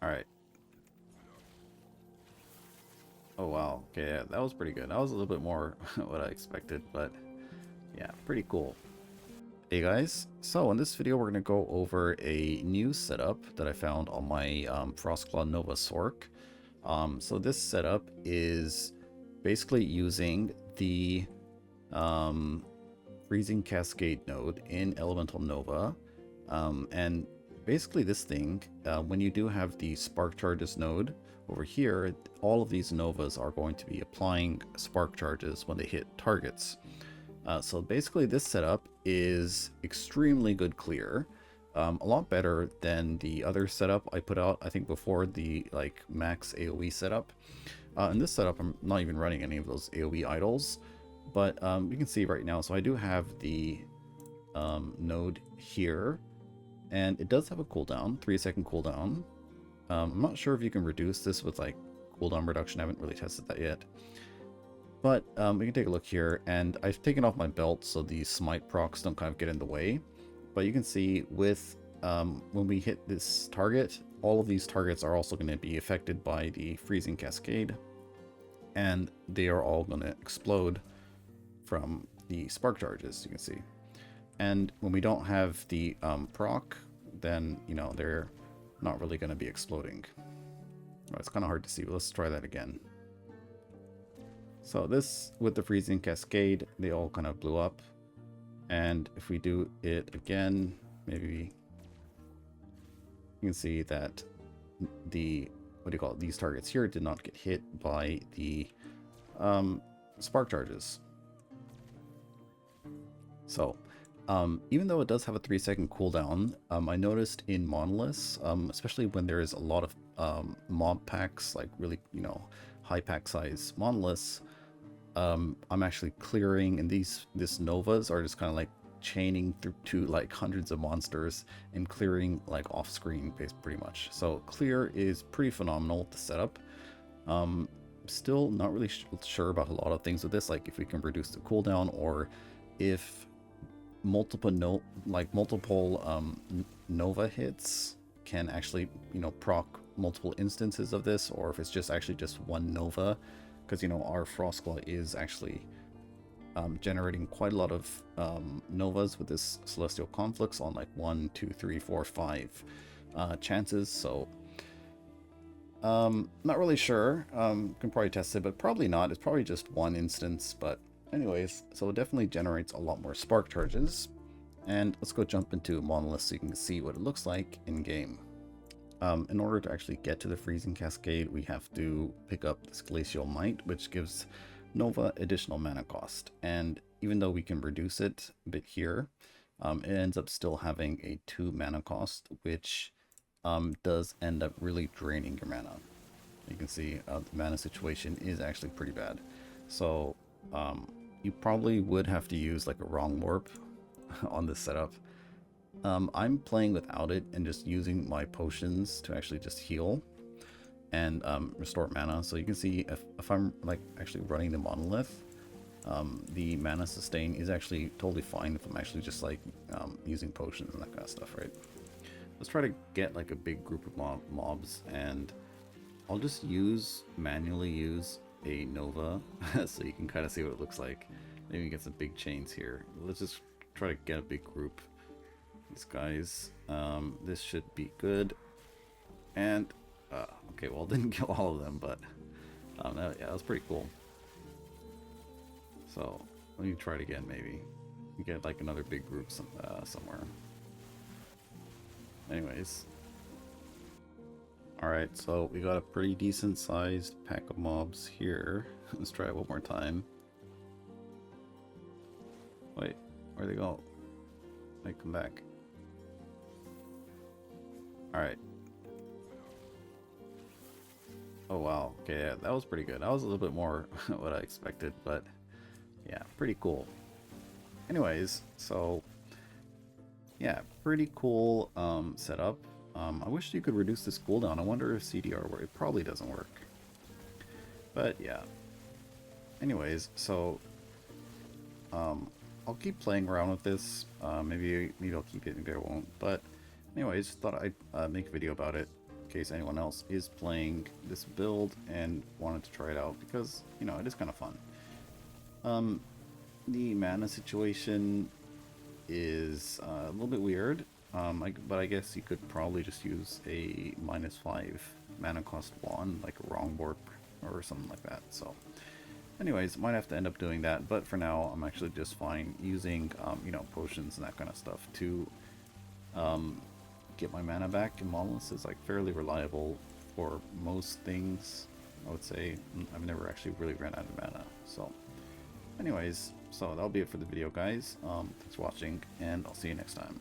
Alright. Oh wow, okay, yeah, that was pretty good. That was a little bit more what I expected, but yeah, pretty cool. Hey guys, so in this video we're going to go over a new setup that I found on my Frostclaw Nova Sork. So this setup is basically using the Freezing Cascade node in Elemental Nova. And basically this thing, when you do have the Spark Charges node over here, all of these Novas are going to be applying Spark Charges when they hit targets. So basically this setup is extremely good clear. A lot better than the other setup I put out, I think before, the like max AoE setup. In this setup, I'm not even running any of those AoE idols, but you can see right now, so I do have the node here, and it does have a cooldown, 3-second cooldown. I'm not sure if you can reduce this with like cooldown reduction. I haven't really tested that yet. But we can take a look here, and I've taken off my belt so the smite procs don't kind of get in the way. But you can see with when we hit this target, all of these targets are also going to be affected by the freezing cascade, and they are all going to explode from the spark charges, you can see. And when we don't have the proc, then you know they're not really going to be exploding. Oh, it's kind of hard to see, but let's try that again. So this, with the freezing cascade, they all kind of blew up. And if we do it again, maybe you can see that the, what do you call it, these targets here did not get hit by the spark charges. So even though it does have a 3-second cooldown, I noticed in monoliths, especially when there is a lot of mob packs, like really, you know, high pack size monoliths, I'm actually clearing, and this novas are just kind of like chaining through to like hundreds of monsters and clearing like off screen pretty much. So clear is pretty phenomenal to set up. Still not really sure about a lot of things with this, like if we can reduce the cooldown, or if multiple nova hits can actually, you know, proc multiple instances of this, or if it's just actually just one nova. Because, you know, our Frostclaw is actually generating quite a lot of novas with this Celestial Conflicts on like 1, 2, 3, 4, 5 chances. So not really sure. Can probably test it, but probably not. It's probably just one instance. But anyways, so it definitely generates a lot more spark charges. And let's go jump into Monolith so you can see what it looks like in game. In order to actually get to the freezing cascade, we have to pick up this glacial might, which gives Nova additional mana cost. And even though we can reduce it a bit here, it ends up still having a 2 mana cost, which does end up really draining your mana. You can see the mana situation is actually pretty bad. So you probably would have to use like a wrong warp on this setup. I'm playing without it and just using my potions to actually just heal and restore mana. So you can see if I'm like actually running the monolith, the mana sustain is actually totally fine if I'm actually just like using potions and that kind of stuff, right? Let's try to get like a big group of mobs, and I'll just manually use a Nova so you can kind of see what it looks like. Maybe get some big chains here. Let's just try to get a big group. These guys, this should be good. And okay, well, didn't kill all of them, but yeah, that was pretty cool. So let me try it again. Maybe get like another big group somewhere. Anyways, all right, so we got a pretty decent sized pack of mobs here. Let's try it one more time. Wait, where'd they go? They come back. Alright. Oh wow, okay, yeah, that was pretty good. That was a little bit more what I expected, but yeah, pretty cool. Anyways, so yeah, pretty cool setup. I wish you could reduce this cooldown. I wonder if CDR works. It probably doesn't work. But yeah. Anyways, so I'll keep playing around with this. Maybe I'll keep it, maybe I won't. But anyways, thought I'd make a video about it. in case anyone else is playing this build and wanted to try it out, because, you know, it is kind of fun. The mana situation is a little bit weird, but I guess you could probably just use a -5 mana cost wand, like a Wrongbork or something like that. So anyways, might have to end up doing that, but for now I'm actually just fine using you know, potions and that kind of stuff to get my mana back. And Monolith is like fairly reliable for most things, I would say. I've never actually really ran out of mana. So anyways, so that'll be it for the video, guys. Thanks for watching, and I'll see you next time.